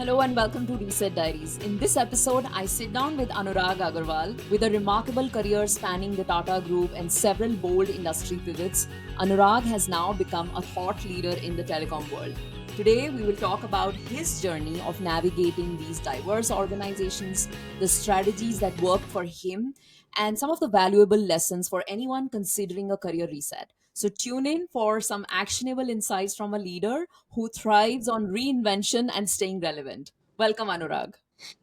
Hello and welcome to Reset Diaries. In this episode, I sit down with Anurag Agarwal. With a remarkable career spanning the Tata Group and several bold industry pivots, Anurag has now become a thought leader in the telecom world. Today, we will talk about his journey of navigating these diverse organizations, the strategies that work for him, and some of the valuable lessons for anyone considering a career reset. So, tune in for some actionable insights from a leader who thrives on reinvention and staying relevant. Welcome, Anurag.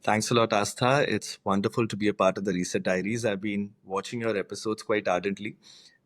Thanks a lot, Astha. It's wonderful to be a part of the Reset Diaries. I've been watching your episodes quite ardently.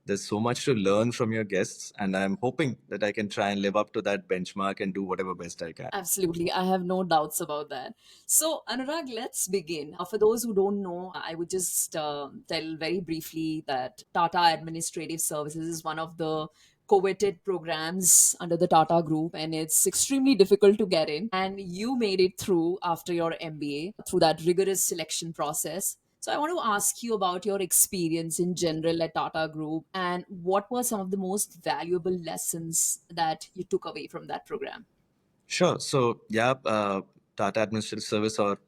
There's so much to learn from your guests, and I'm hoping that I can try and live up to that benchmark and do whatever best I can. Absolutely. I have no doubts about that. So, Anurag, let's begin. For those who don't know, I would just tell very briefly that Tata Administrative Services is one of the coveted programs under the Tata Group, and it's extremely difficult to get in. And you made it through after your MBA through that rigorous selection process. So, I want to ask you about your experience in general at Tata Group and what were some of the most valuable lessons that you took away from that program? Sure. Tata Administrative Service, or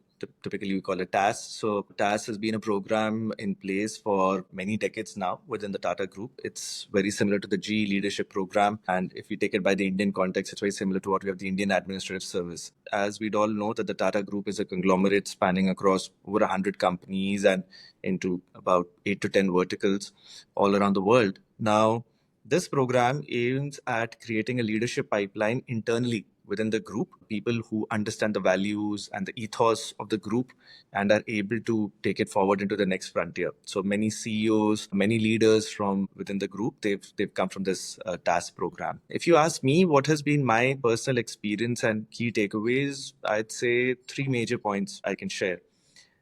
typically we call it TAS. So TAS has been a program in place for many decades now within the Tata Group. It's very similar to the G leadership program. And if you take it by the Indian context, it's very similar to what we have the Indian Administrative Service. As we'd all know that the Tata Group is a conglomerate spanning across over 100 companies and into about 8 to 10 verticals all around the world. Now, this program aims at creating a leadership pipeline internally within the group, people who understand the values and the ethos of the group and are able to take it forward into the next frontier. So many CEOs, many leaders from within the group, they've come from this task program. If you ask me what has been my personal experience and key takeaways, I'd say three major points I can share.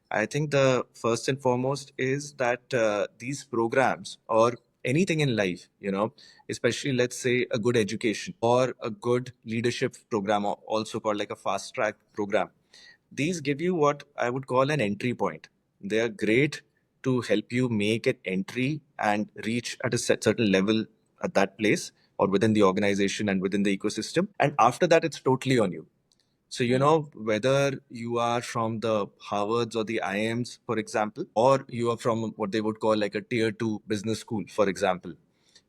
I think the first and foremost is that these programs or anything in life, especially let's say a good education or a good leadership program, or also called like a fast track program, these give you what I would call an entry point. They are great to help you make an entry and reach at a certain level at that place or within the organization and within the ecosystem. And after that, it's totally on you. So, whether you are from the Harvards or the IIMs, for example, or you are from what they would call like a tier two business school, for example.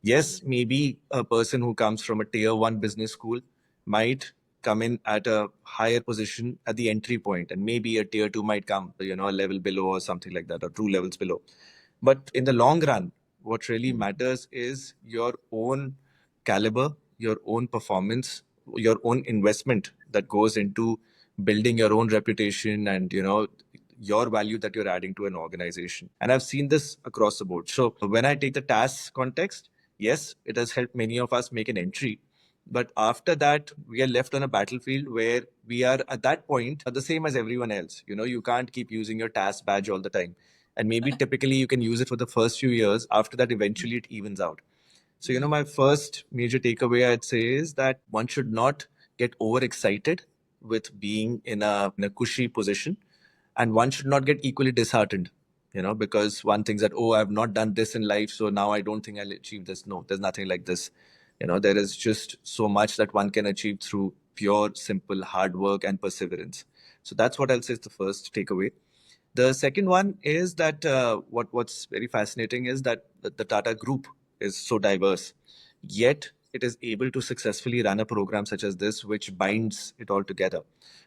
Yes, maybe a person who comes from a tier one business school might come in at a higher position at the entry point, and maybe a tier two might come, a level below or something like that, or two levels below. But in the long run, what really matters is your own caliber, your own performance, your own investment that goes into building your own reputation and your value that you're adding to an organization. And I've seen this across the board. So when I take the task context, yes, it has helped many of us make an entry. But after that, we are left on a battlefield where we are at that point the same as everyone else. You can't keep using your task badge all the time. And maybe typically you can use it for the first few years. After that, eventually it evens out. So, my first major takeaway I'd say is that one should not get overexcited with being in a cushy position, and one should not get equally disheartened, because one thinks that, oh, I've not done this in life, so now I don't think I'll achieve this. No, there's nothing like this. There is just so much that one can achieve through pure, simple hard work and perseverance. So that's what I'll say is the first takeaway. The second one is that what's very fascinating is that the Tata Group is so diverse, yet it is able to successfully run a program such as this, which binds it all together.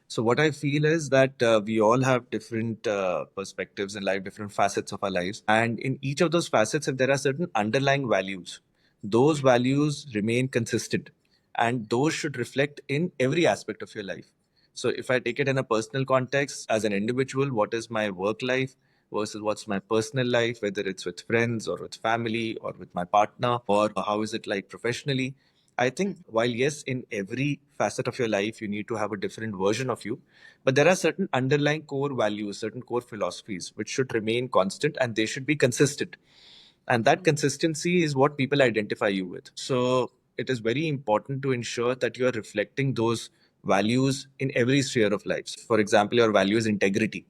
So what I feel is that we all have different perspectives in life, different facets of our lives, and in each of those facets, if there are certain underlying values, those values remain consistent, and those should reflect in every aspect of your life. So if I take it in a personal context, as an individual, what is my work life versus what's my personal life, whether it's with friends or with family or with my partner, or how is it like professionally? I think while yes, in every facet of your life, you need to have a different version of you, but there are certain underlying core values, certain core philosophies, which should remain constant and they should be consistent. And that consistency is what people identify you with. So it is very important to ensure that you are reflecting those values in every sphere of life. For example, your value is integrity.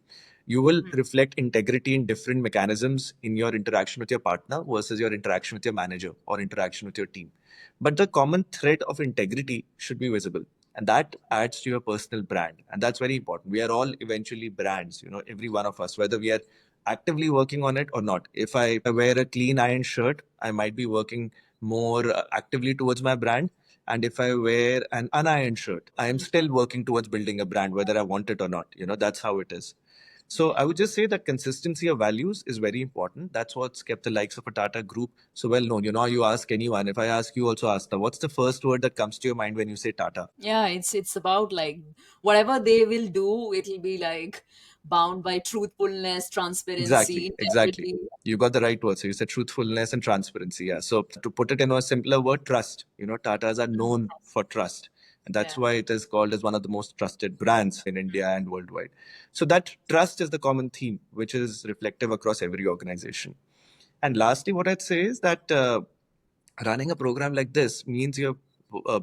You will reflect integrity in different mechanisms in your interaction with your partner versus your interaction with your manager or interaction with your team. But the common thread of integrity should be visible. and that adds to your personal brand, and that's very important. We are all eventually brands, every one of us, whether we are actively working on it or not. If I wear a clean iron shirt, I might be working more actively towards my brand. And if I wear an unironed shirt, I am still working towards building a brand, whether I want it or not. That's how it is. So I would just say that consistency of values is very important. That's what's kept the likes of a Tata Group so well known. You ask anyone. If I ask you, also ask them, what's the first word that comes to your mind when you say Tata? Yeah, it's about like whatever they will do, it'll be like bound by truthfulness, transparency, Exactly. integrity. You got the right word. So you said truthfulness and transparency. Yeah. So to put it in a simpler word, trust. Tatas are known for trust. And that's Yeah. why it is called as one of the most trusted brands in India and worldwide. So that trust is the common theme, which is reflective across every organization. And lastly, what I'd say is that running a program like this means you're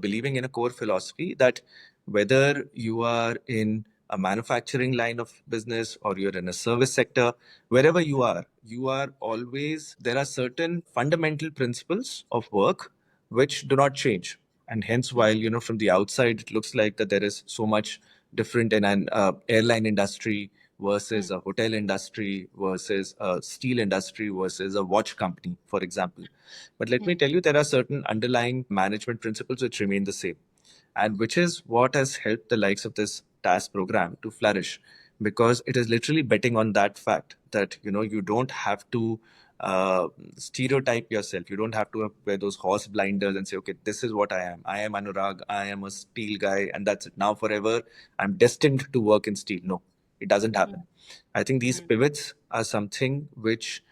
believing in a core philosophy that whether you are in a manufacturing line of business or you're in a service sector, wherever you are always, there are certain fundamental principles of work which do not change. And hence, while, from the outside, it looks like that there is so much different in an airline industry versus a hotel industry versus a steel industry versus a watch company, for example. But let me tell you, there are certain underlying management principles which remain the same, and which is what has helped the likes of this TAS program to flourish, because it is literally betting on that fact that you don't have to stereotype yourself. You don't have to wear those horse blinders and say, okay, this is what I am. I am Anurag. I am a steel guy, and that's it. Now forever, I'm destined to work in steel. No, it doesn't happen. I think these pivots are something which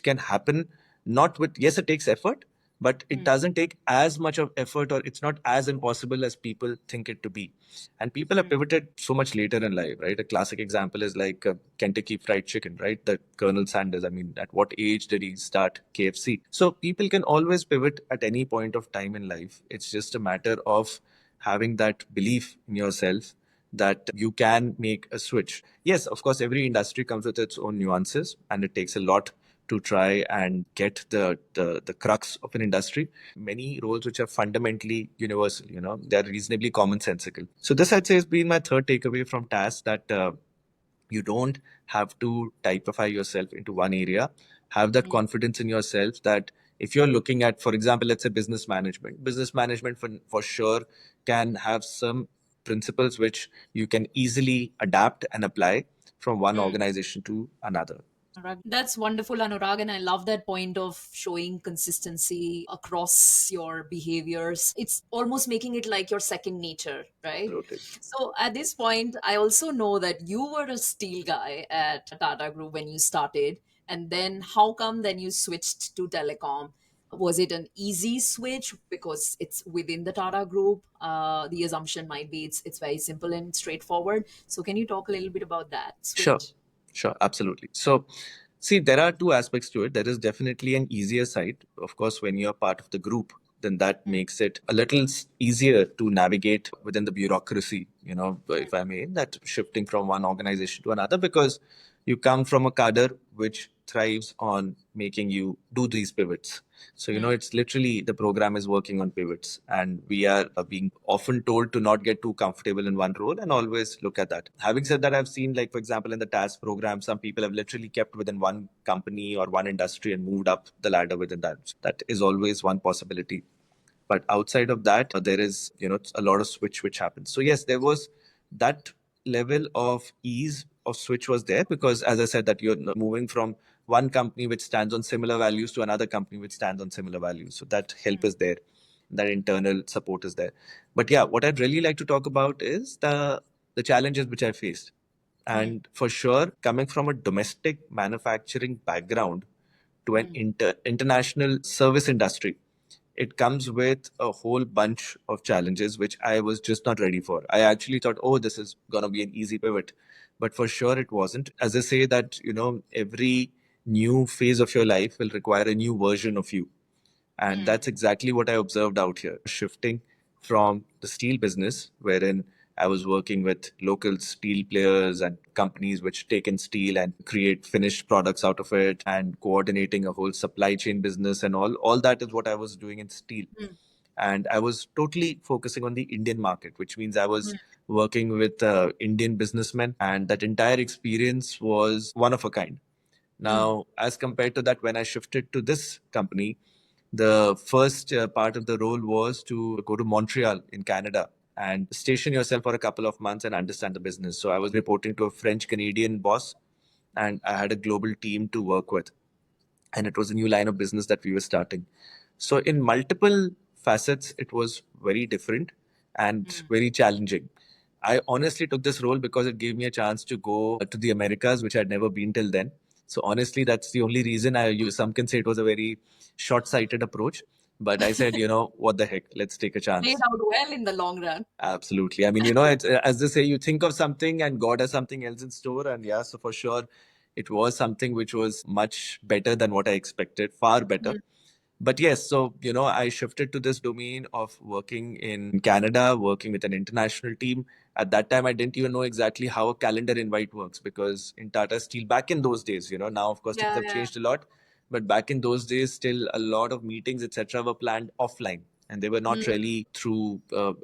can happen. Not with, yes, it takes effort, but it doesn't take as much of effort, or it's not as impossible as people think it to be. And people have pivoted so much later in life, right? A classic example is like Kentucky Fried Chicken, right? The Colonel Sanders. I mean, at what age did he start KFC? So people can always pivot at any point of time in life. It's just a matter of having that belief in yourself that you can make a switch. Yes, of course, every industry comes with its own nuances, and it takes a lot to try and get the crux of an industry. Many roles which are fundamentally universal, they're reasonably commonsensical. So this, I'd say, has been my third takeaway from TAS, that you don't have to typify yourself into one area. Have that confidence in yourself that if you're looking at, for example, let's say business management for sure can have some principles which you can easily adapt and apply from one organization to another. That's wonderful, Anurag. And I love that point of showing consistency across your behaviors. It's almost making it like your second nature, right? Absolutely. So at this point, I also know that you were a steel guy at Tata Group when you started. And then how come then you switched to telecom? Was it an easy switch because it's within the Tata Group? The assumption might be it's very simple and straightforward. So can you talk a little bit about that Sure, switch? sure, absolutely. So, see, there are two aspects to it. There is definitely an easier side. Of course, when you're part of the group, then that makes it a little easier to navigate within the bureaucracy, if I may, that shifting from one organization to another, because you come from a cadre which thrives on making you do these pivots. So, it's literally the program is working on pivots, and we are being often told to not get too comfortable in one role and always look at that. Having said that, I've seen, like, for example, in the TAS program, some people have literally kept within one company or one industry and moved up the ladder within that. That is always one possibility. But outside of that, there is, a lot of switch which happens. So yes, there was that level of ease of switch was there, because as I said, that you're moving from one company which stands on similar values to another company which stands on similar values. So that help is there, that internal support is there. But yeah, what I'd really like to talk about is the challenges which I faced. And for sure, coming from a domestic manufacturing background to an international service industry, it comes with a whole bunch of challenges which I was just not ready for. I actually thought, oh, this is going to be an easy pivot. But for sure, it wasn't. As I say, that, every new phase of your life will require a new version of you. And that's exactly what I observed out here. Shifting from the steel business, wherein I was working with local steel players and companies which take in steel and create finished products out of it, and coordinating a whole supply chain business and all that is what I was doing in steel. and I was totally focusing on the Indian market, which means I was working with Indian businessmen, and that entire experience was one of a kind. Now, as compared to that, when I shifted to this company, the first part of the role was to go to Montreal in Canada and station yourself for a couple of months and understand the business. So I was reporting to a French Canadian boss, and I had a global team to work with, and it was a new line of business that we were starting. So, in multiple facets, it was very different and very challenging. I honestly took this role because it gave me a chance to go to the Americas, which I'd never been till then. So, honestly, that's the only reason I use. Some can say it was a very short sighted approach, but I said, what the heck, let's take a chance. Played out well in the long run. Absolutely. I mean, it's, as they say, you think of something and God has something else in store. And yeah, so for sure, it was something which was much better than what I expected, far better. But yes, so, I shifted to this domain of working in Canada, working with an international team. At that time, I didn't even know exactly how a calendar invite works, because in Tata Steel, back in those days, now, of course, things have changed a lot. But back in those days, still a lot of meetings, etc., were planned offline, and they were not really through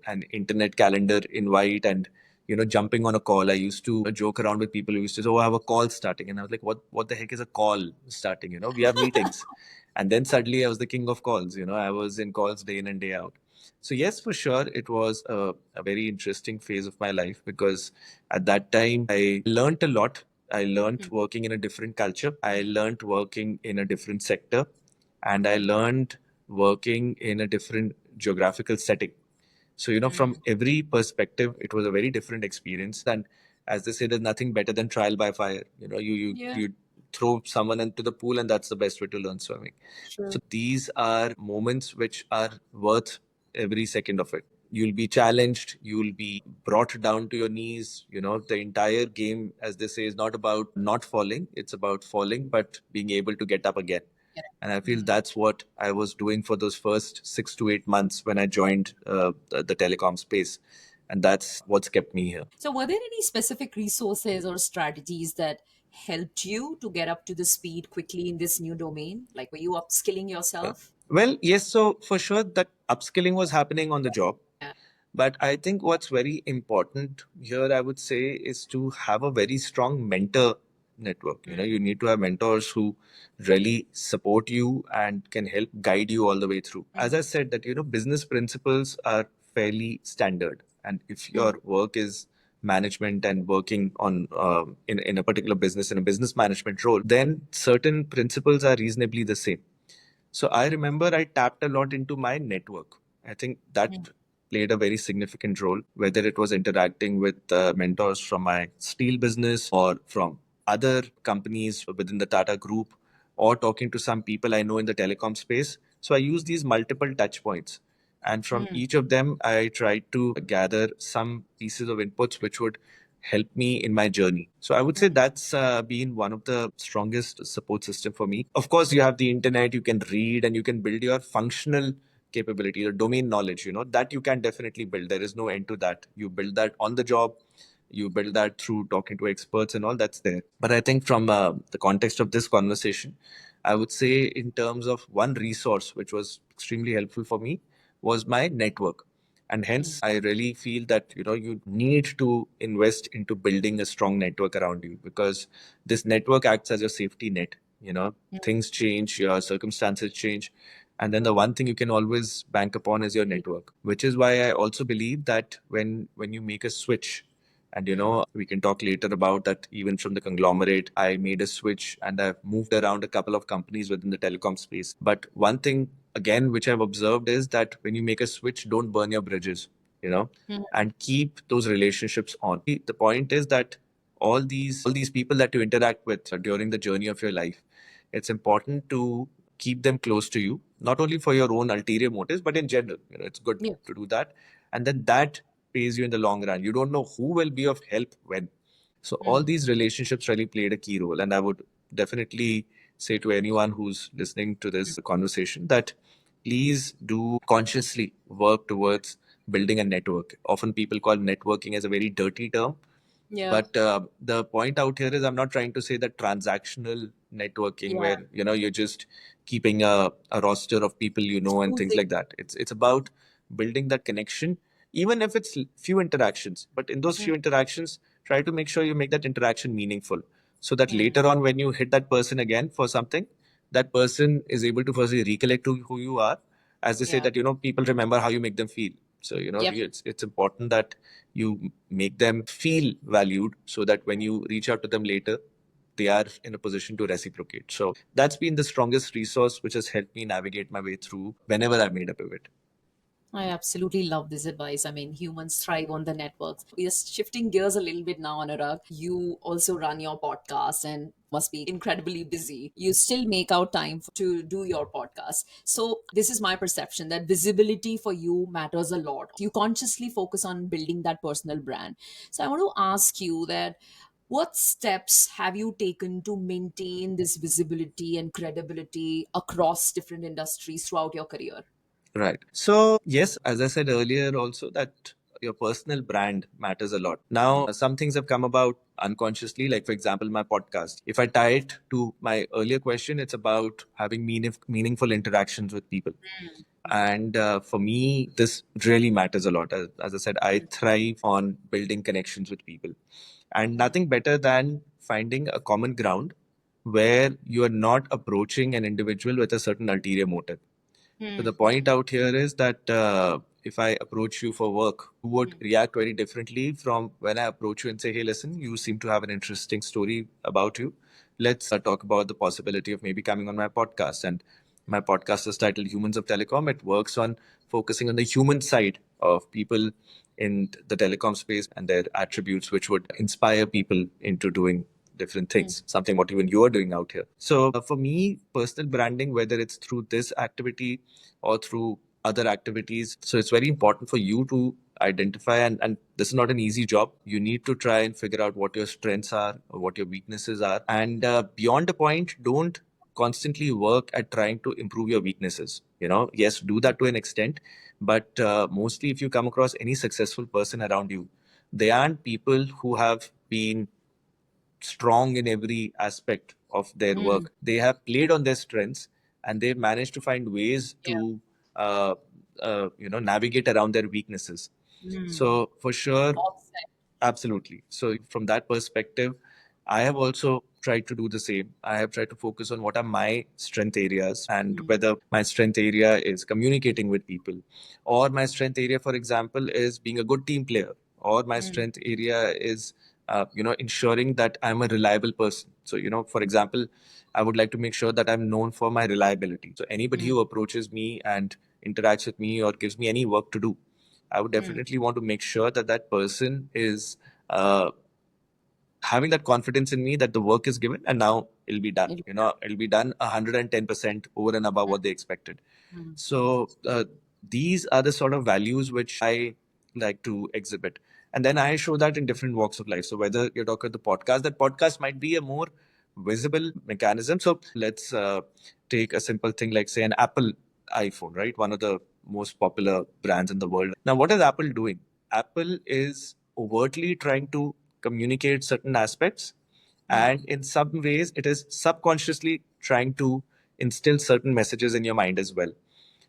an internet calendar invite and jumping on a call. I used to joke around with people who used to say, "Oh, I have a call starting," and I was like, "What the heck is a call starting? We have meetings." And then suddenly I was the king of calls. I was in calls day in and day out. So yes, for sure, it was a very interesting phase of my life, because at that time I learned a lot. I learned working in a different culture. I learned working in a different sector, and I learned working in a different geographical setting. So, from every perspective, it was a very different experience. And as they say, there's nothing better than trial by fire. You throw someone into the pool, and that's the best way to learn swimming. So these are moments which are worth every second of it. You'll be challenged, you'll be brought down to your knees. The entire game, as they say, is not about not falling, it's about falling, but being able to get up again. And I feel that's what I was doing for those first 6 to 8 months when I joined the telecom space. And that's what's kept me here. So, were there any specific resources or strategies that helped you to get up to the speed quickly in this new domain? Like, were you upskilling yourself? Well, yes. So for sure, that upskilling was happening on the job. Yeah. But I think what's very important here, I would say, is to have a very strong mentor network. You need to have mentors who really support you and can help guide you all the way through. As I said, that business principles are fairly standard, and if your work is management and working on in a particular business, in a business management role, then certain principles are reasonably the same. So I remember I tapped a lot into my network. I think that played a very significant role, whether it was interacting with mentors from my steel business or from other companies within the Tata Group, or talking to some people I know in the telecom space. So I use these multiple touch points. And from each of them, I tried to gather some pieces of inputs which would help me in my journey. So I would say that's been one of the strongest support system for me. Of course, you have the internet, you can read, and you can build your functional capability, your domain knowledge, that you can definitely build. There is no end to that. You build that on the job. You build that through talking to experts and all that's there. But I think from the context of this conversation, I would say in terms of one resource which was extremely helpful for me was my network. And hence, I really feel that you need to invest into building a strong network around you, because this network acts as your safety net. Things change, your circumstances change, and then the one thing you can always bank upon is your network. Which is why I also believe that when you make a switch, and we can talk later about that. Even from the conglomerate, I made a switch and I've moved around a couple of companies within the telecom space. But one thing again which I've observed is that when you make a switch, don't burn your bridges, and keep those relationships on. The point is that all these people that you interact with during the journey of your life, it's important to keep them close to you, not only for your own ulterior motives, but in general. It's good to do that, and then that pays you in the long run. You don't know who will be of help when. So all these relationships really played a key role, and I would definitely say to anyone who's listening to this conversation that please do consciously work towards building a network. Often people call networking as a very dirty term, Yeah. But the point out here is I'm not trying to say that transactional networking Yeah. where you're just keeping a roster of people and things Choosing. like that. It's about building that connection, even if it's few interactions. But in those Mm, few interactions, try to make sure you make that interaction meaningful, so that mm, later on when you hit that person again for something, that person is able to firstly recollect who you are. As they say yeah. that people remember how you make them feel. So Yep. it's important that you make them feel valued, so that when you reach out to them later, they are in a position to reciprocate. So that's been the strongest resource which has helped me navigate my way through whenever I made a pivot. I absolutely love this advice. I mean, humans thrive on the networks. We are shifting gears a little bit now, Anurag. You also run your podcast and must be incredibly busy. You still make out time to do your podcast. So, this is my perception that visibility for you matters a lot. You consciously focus on building that personal brand. So, I want to ask you that what steps have you taken to maintain this visibility and credibility across different industries throughout your career? Right. So, yes, as I said earlier, also that your personal brand matters a lot. Now, some things have come about unconsciously, like, for example, my podcast. If I tie it to my earlier question, it's about having meaningful interactions with people. And for me, this really matters a lot. As I said, I thrive on building connections with people. And nothing better than finding a common ground where you are not approaching an individual with a certain ulterior motive. So the point out here is that if I approach you for work, you would react very differently from when I approach you and say, "Hey, listen, you seem to have an interesting story about you. Let's talk about the possibility of maybe coming on my podcast." And my podcast is titled "Humans of Telecom." It works on focusing on the human side of people in the telecom space and their attributes, which would inspire people into doing different things, something what even you are doing out here. So for me, personal branding, whether it's through this activity or through other activities, so it's very important for you to identify, and this is not an easy job. You need to try and figure out what your strengths are or what your weaknesses are, and beyond the point, don't constantly work at trying to improve your weaknesses. Yes, do that to an extent, but mostly if you come across any successful person around you, they aren't people who have been strong in every aspect of their Mm, work. They have played on their strengths, and they've managed to find ways yeah. to navigate around their weaknesses. Mm. So for sure, Offset. absolutely. So from that perspective, I have also tried to do the same. I have tried to focus on what are my strength areas, and whether my strength area is communicating with people, or my strength area, for example, is being a good team player, or my strength area is ensuring that I'm a reliable person. So for example, I would like to make sure that I'm known for my reliability. So anybody who approaches me and interacts with me or gives me any work to do, I would definitely want to make sure that that person is uh, having that confidence in me that the work is given and now it'll be done. It- It'll be done 110% over and above what they expected. So these are the sort of values which I like to exhibit. And then I show that in different walks of life. So whether you're talking the podcast, that podcast might be a more visible mechanism. So let's take a simple thing like, say, an Apple iPhone, right? One of the most popular brands in the world. Now, what is Apple doing? Apple is overtly trying to communicate certain aspects, and in some ways, it is subconsciously trying to instill certain messages in your mind as well.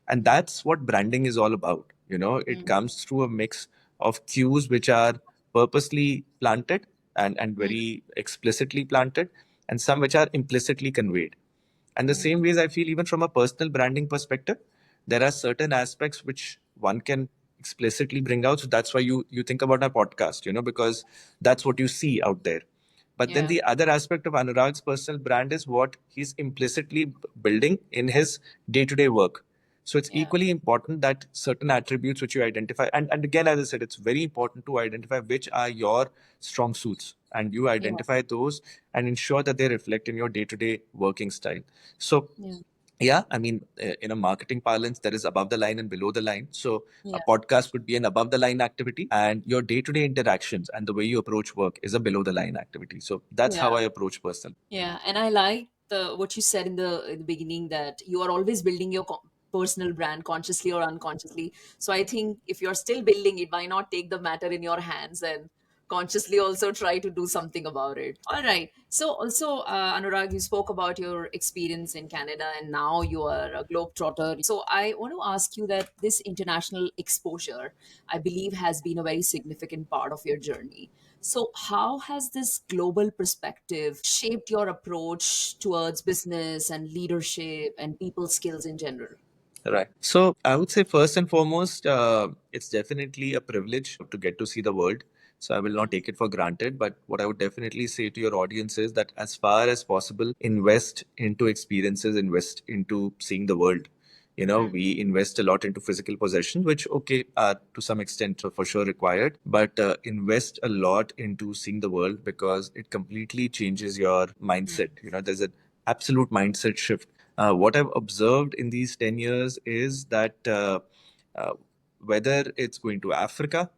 And that's what branding is all about. It comes through a mix of cues which are purposely planted and very explicitly planted, and some which are implicitly conveyed. And the same ways, I feel even from a personal branding perspective, there are certain aspects which one can explicitly bring out. So that's why you think about our podcast, because that's what you see out there. But then Yeah. the other aspect of Anurag's personal brand is what he's implicitly building in his day-to-day work. So it's Yeah. equally important that certain attributes which you identify, and again, as I said, it's very important to identify which are your strong suits, and you Yeah. identify those and ensure that they reflect in your day-to-day working style. So Yeah. yeah, I mean, in a marketing parlance, there is above the line and below the line. So a Yeah. podcast could be an above the line activity, and your day-to-day interactions and the way you approach work is a below the line activity. So that's Yeah. how I approach personal. Yeah. And I like the what you said in the beginning that you are always building your personal brand consciously or unconsciously. So I think if you're still building it, why not take the matter in your hands and consciously also try to do something about it. All right. So also, Anurag, you spoke about your experience in Canada, and now you are a globetrotter. So I want to ask you that this international exposure, I believe, has been a very significant part of your journey. So how has this global perspective shaped your approach towards business and leadership and people skills in general? Right. So I would say first and foremost, it's definitely a privilege to get to see the world. So I will not take it for granted. But what I would definitely say to your audience is that as far as possible, invest into experiences, invest into seeing the world. We invest a lot into physical possessions, which, okay, are to some extent for sure required, but invest a lot into seeing the world because it completely changes your mindset. There's an absolute mindset shift. What I've observed in these 10 years is that uh, whether it's going to Africa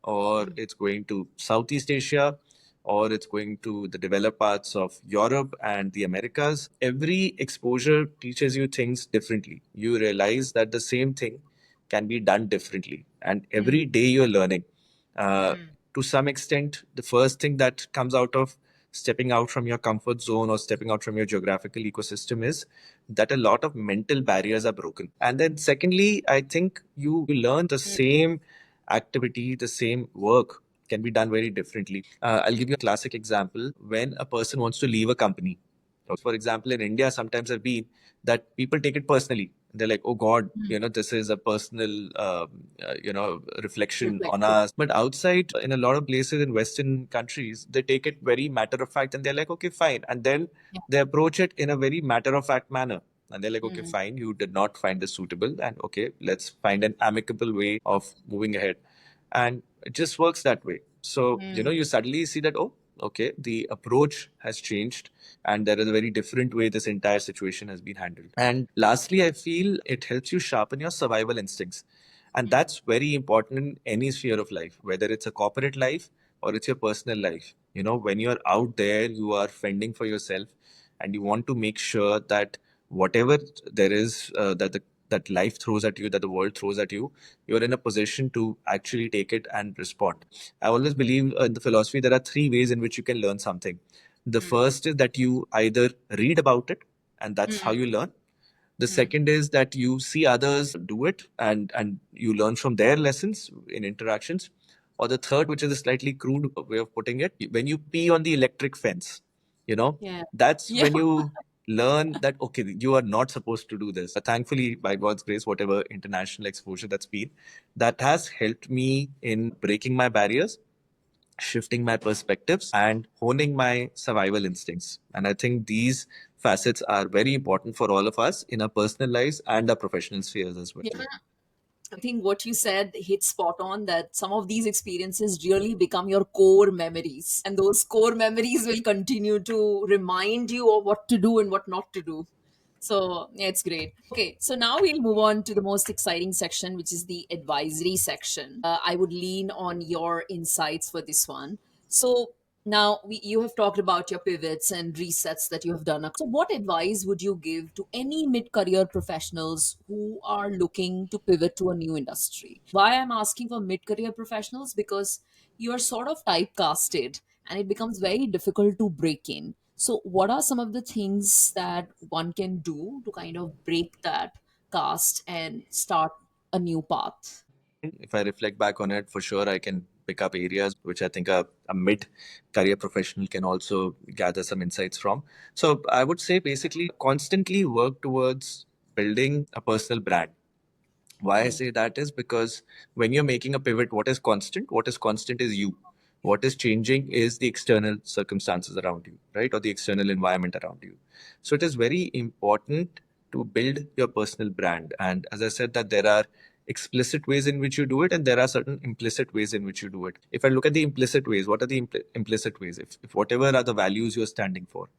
or it's going to Southeast Asia or it's going to the developed parts of Europe and the Americas, every exposure teaches you things differently. You realize that the same thing can be done differently. And every day you're learning. Uh, to some extent, the first thing that comes out of stepping out from your comfort zone or stepping out from your geographical ecosystem is that a lot of mental barriers are broken. And then, secondly, I think you learn the same activity, the same work can be done very differently. I'll give you a classic example. When a person wants to leave a company, for example, in India, sometimes I've been that people take it personally. They're like, oh God, this is a personal, reflection on us. But outside, in a lot of places in Western countries, they take it very matter of fact and they're like, okay, fine. And then they approach it in a very matter of fact manner. And they're like, okay, fine, you did not find this suitable. And okay, let's find an amicable way of moving ahead. And it just works that way. So, you suddenly see that, oh, okay, the approach has changed and there is a very different way this entire situation has been handled. And lastly, I feel it helps you sharpen your survival instincts. And that's very important in any sphere of life, whether it's a corporate life or it's your personal life. When you're out there, you are fending for yourself and you want to make sure that whatever there is that life throws at you, that the world throws at you, you're in a position to actually take it and respond. I always believe in the philosophy there are three ways in which you can learn something. The first is that you either read about it, and that's how you learn. The second is that you see others do it and you learn from their lessons in interactions. Or the third, which is a slightly crude way of putting it, when you pee on the electric fence, Yeah. that's Yeah. when you learn that, okay, you are not supposed to do this. Thankfully, by God's grace, whatever international exposure that's been, that has helped me in breaking my barriers, shifting my perspectives, and honing my survival instincts. And I think these facets are very important for all of us in our personal lives and our professional spheres as well. Yeah. I think what you said hits spot on, that some of these experiences really become your core memories. And those core memories will continue to remind you of what to do and what not to do. So, yeah, it's great. Okay, so now we'll move on to the most exciting section, which is the advisory section. I would lean on your insights for this one. So, now you have talked about your pivots and resets that you have done. So, what advice would you give to any mid career professionals who are looking to pivot to a new industry? Why I'm asking for mid career professionals? Because you are sort of typecasted and it becomes very difficult to break in. So, what are some of the things that one can do to kind of break that cast and start a new path? If I reflect back on it, for sure, I can pick up areas which I think a mid career professional can also gather some insights from. So I would say basically constantly work towards building a personal brand. Why I say that is because when you're making a pivot, what is constant? What is constant is you. What is changing is the external circumstances around you, right? Or the external environment around you. So it is very important to build your personal brand. And as I said, that there are explicit ways in which you do it, and there are certain implicit ways in which you do it. If I look at the implicit ways, what are the implicit ways? If whatever are the values you're standing for,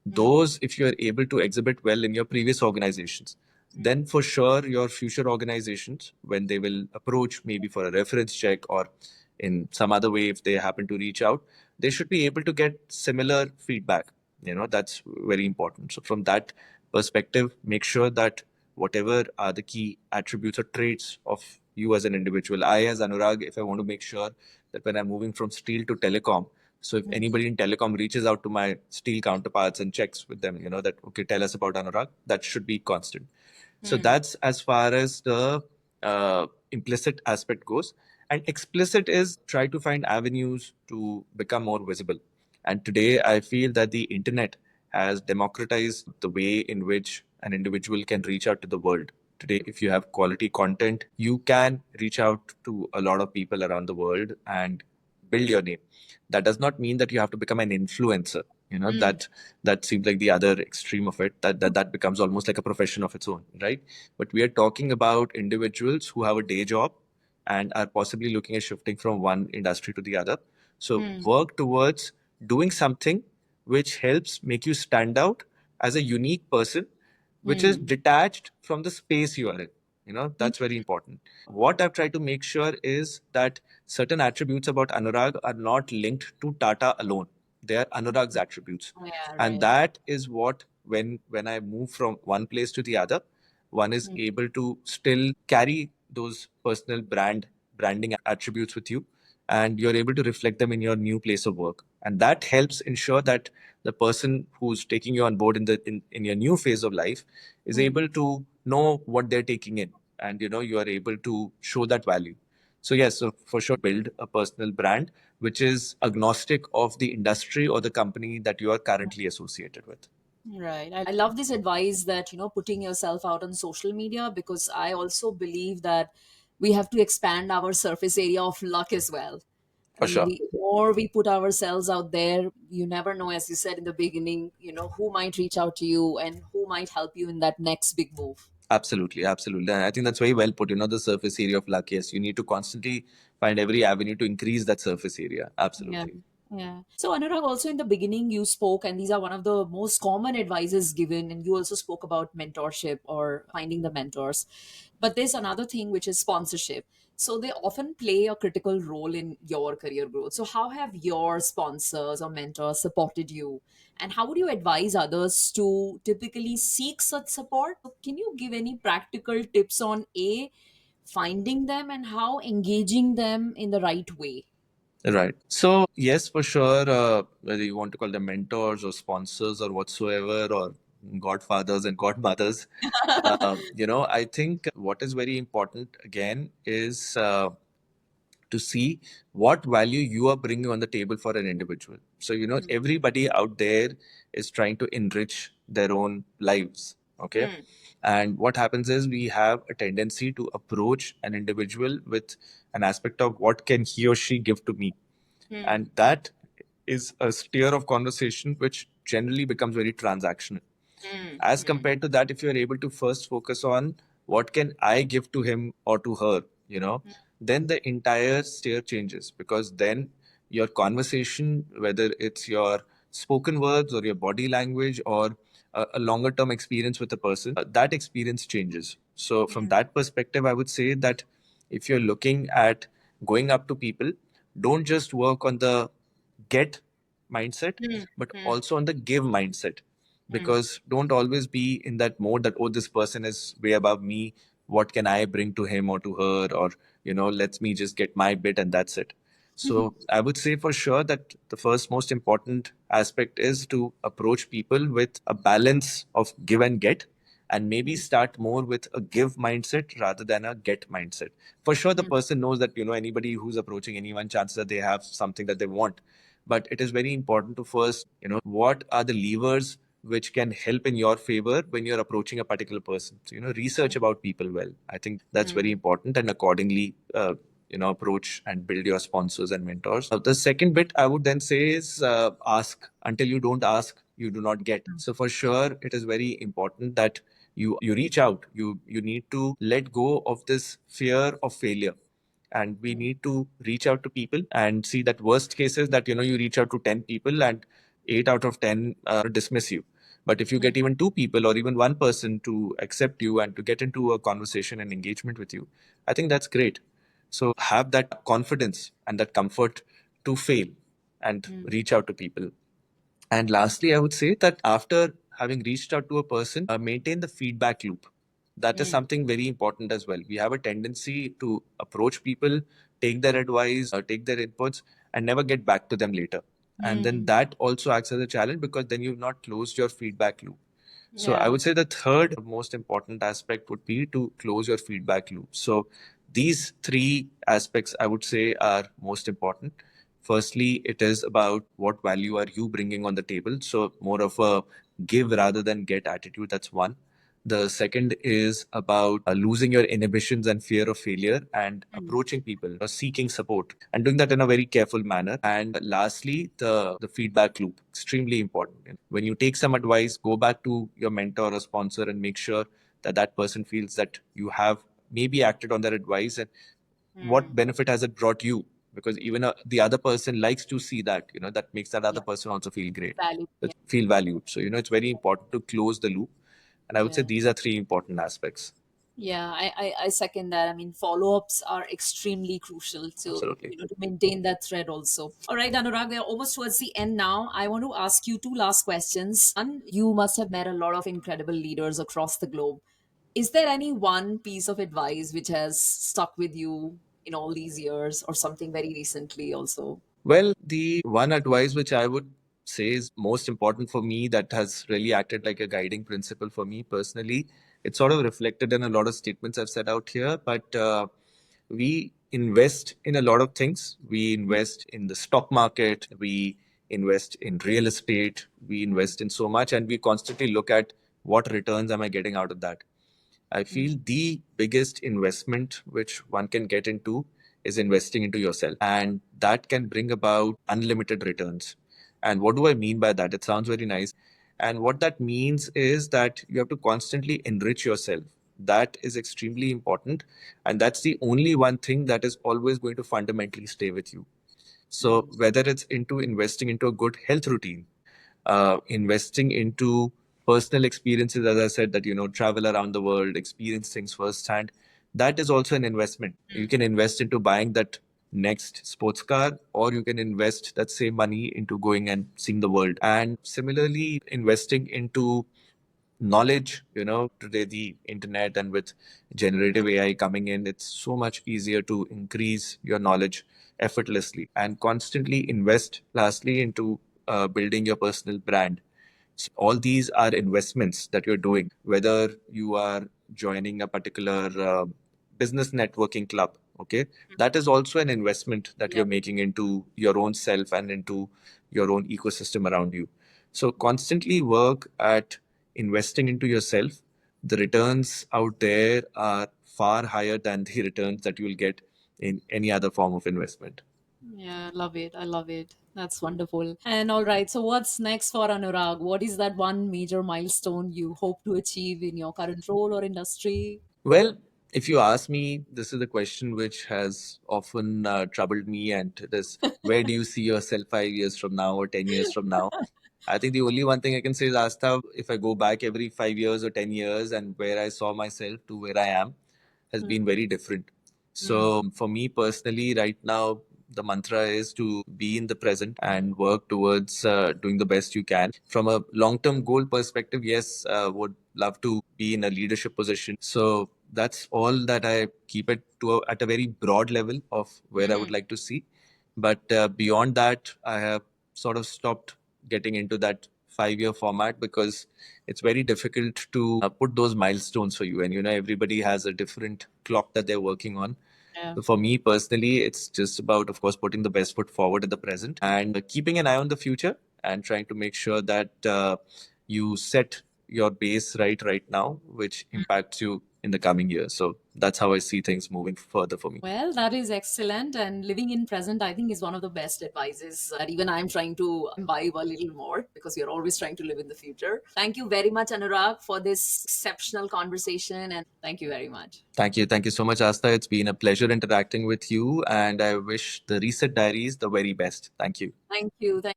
those, if you're able to exhibit well in your previous organizations, then for sure your future organizations, when they will approach maybe for a reference check or in some other way, if they happen to reach out, they should be able to get similar feedback. That's very important. So from that perspective, make sure that whatever are the key attributes or traits of you as an individual. I, as Anurag, if I want to make sure that when I'm moving from steel to telecom, so if anybody in telecom reaches out to my steel counterparts and checks with them, that, okay, tell us about Anurag, that should be constant. So that's as far as the implicit aspect goes. And explicit is try to find avenues to become more visible. And today, I feel that the internet has democratized the way in which an individual can reach out to the world. Today, if you have quality content, you can reach out to a lot of people around the world and build your name. That does not mean that you have to become an influencer. That seems like the other extreme of it. That becomes almost like a profession of its own, right? But we are talking about individuals who have a day job and are possibly looking at shifting from one industry to the other. So work towards doing something which helps make you stand out as a unique person, which is detached from the space you are in. That's very important. What I've tried to make sure is that certain attributes about Anurag are not linked to Tata alone. They are Anurag's attributes. Yeah, And right. that is what, when I move from one place to the other, one is able to still carry those personal branding attributes with you, and you're able to reflect them in your new place of work, and that helps ensure that the person who's taking you on board in your new phase of life is able to know what they're taking in, and you are able to show that value. So yes, so for sure build a personal brand which is agnostic of the industry or the company that you are currently associated with. Right. I love this advice that, putting yourself out on social media, because I also believe that we have to expand our surface area of luck as well. For sure. The more we put ourselves out there, you never know, as you said in the beginning, who might reach out to you and who might help you in that next big move. Absolutely, absolutely. And I think that's very well put. The surface area of luck. Yes, you need to constantly find every avenue to increase that surface area. Yeah. Absolutely. Yeah. So, Anurag, also in the beginning, you spoke, and these are one of the most common advices given, and you also spoke about mentorship or finding the mentors. But there's another thing, which is sponsorship. So, they often play a critical role in your career growth. So, how have your sponsors or mentors supported you? And how would you advise others to typically seek such support? So, can you give any practical tips on finding them and how engaging them in the right way? Right. So, yes, for sure, whether you want to call them mentors or sponsors or whatsoever, or godfathers and godmothers, I think what is very important again is to see what value you are bringing on the table for an individual. So, everybody out there is trying to enrich their own lives. Okay. And what happens is we have a tendency to approach an individual with an aspect of what can he or she give to me. And that is a sphere of conversation which generally becomes very transactional. As compared to that, if you are able to first focus on what can I give to him or to her, then the entire steer changes, because then your conversation, whether it's your spoken words or your body language or a longer term experience with a person, that experience changes. So, from that perspective, I would say that if you're looking at going up to people, don't just work on the get mindset, but also on the give mindset. Because don't always be in that mode that, oh, this person is way above me. What can I bring to him or to her? Or, let me just get my bit and that's it. So I would say for sure that the first most important aspect is to approach people with a balance of give and get, and maybe start more with a give mindset rather than a get mindset. For sure, the person knows that, anybody who's approaching anyone, chances that they have something that they want. But it is very important to first, what are the levers which can help in your favor when you're approaching a particular person. So, research about people well. I think that's very important, and accordingly, approach and build your sponsors and mentors. The second bit I would then say is ask. Until you don't ask, you do not get. So for sure, it is very important that you reach out. You need to let go of this fear of failure, and we need to reach out to people and see that worst cases that you reach out to 10 people and 8 out of 10 dismiss you. But if you get even 2 people or even one person to accept you and to get into a conversation and engagement with you, I think that's great. So have that confidence and that comfort to fail and reach out to people. And lastly, I would say that after having reached out to a person, maintain the feedback loop. That is something very important as well. We have a tendency to approach people, take their advice, take their inputs, and never get back to them later. And then that also acts as a challenge because then you've not closed your feedback loop. So I would say the third most important aspect would be to close your feedback loop. So these three aspects I would say are most important. Firstly, it is about what value are you bringing on the table. So more of a give rather than get attitude. That's one. The second is about losing your inhibitions and fear of failure and approaching people, seeking support, and doing that in a very careful manner. And lastly, the feedback loop, extremely important. When you take some advice, go back to your mentor or sponsor and make sure that that person feels that you have maybe acted on their advice and what benefit has it brought you, because even the other person likes to see that, that makes that other person also feel great, Value. feel valued. So it's very important to close the loop, and I would say Yeah. these are three important aspects. Yeah, I second that. I mean, follow-ups are extremely crucial to, Absolutely. to maintain that thread also. All right, Anurag, we're almost towards the end now. I want to ask you two last questions. One, you must have met a lot of incredible leaders across the globe. Is there any one piece of advice which has stuck with you in all these years, or something very recently also? Well, the one advice which I would say is most important for me, that has really acted like a guiding principle for me personally, it's sort of reflected in a lot of statements I've set out here, but we invest in a lot of things. We invest in the stock market, we invest in real estate, we invest in so much, and we constantly look at what returns am I getting out of that. I feel the biggest investment which one can get into is investing into yourself, and that can bring about unlimited returns. And what do I mean by that? It sounds very nice. And what that means is that you have to constantly enrich yourself. That is extremely important. And that's the only one thing that is always going to fundamentally stay with you. So, whether it's into investing into a good health routine, investing into personal experiences, as I said, that travel around the world, experience things firsthand, that is also an investment. You can invest into buying that next sports car, or you can invest that same money into going and seeing the world. And similarly, investing into knowledge. Today the internet and with generative AI coming in, it's so much easier to increase your knowledge effortlessly, and constantly invest lastly into building your personal brand. So all these are investments that you're doing, whether you are joining a particular business networking club. Okay, that is also an investment that you're making into your own self and into your own ecosystem around you. So constantly work at investing into yourself. The returns out there are far higher than the returns that you will get in any other form of investment. Yeah, I love it. I love it. That's wonderful. And all right, so what's next for Anurag? What is that one major milestone you hope to achieve in your current role or industry? Well, if you ask me, this is a question which has often troubled me, and it is, where do you see yourself 5 years from now or 10 years from now? I think the only one thing I can say is, Asta, if I go back every 5 years or 10 years and where I saw myself to where I am, has been very different. So for me personally, right now, the mantra is to be in the present and work towards doing the best you can. From a long-term goal perspective, yes, would love to be in a leadership position. So that's all that I keep it to at a very broad level of where I would like to see. But beyond that, I have sort of stopped getting into that 5 year format because it's very difficult to put those milestones for you. And everybody has a different clock that they're working on. Yeah. So for me personally, it's just about, of course, putting the best foot forward in the present and keeping an eye on the future and trying to make sure that you set your base right now, which impacts you in the coming years. So that's how I see things moving further for me. Well, that is excellent. And living in present, I think, is one of the best advices that even I'm trying to imbibe a little more, because you're always trying to live in the future. Thank you very much, Anurag, for this exceptional conversation. And thank you very much. Thank you. Thank you so much, Asta. It's been a pleasure interacting with you, and I wish the Reset Diaries the very best. Thank you. Thank you.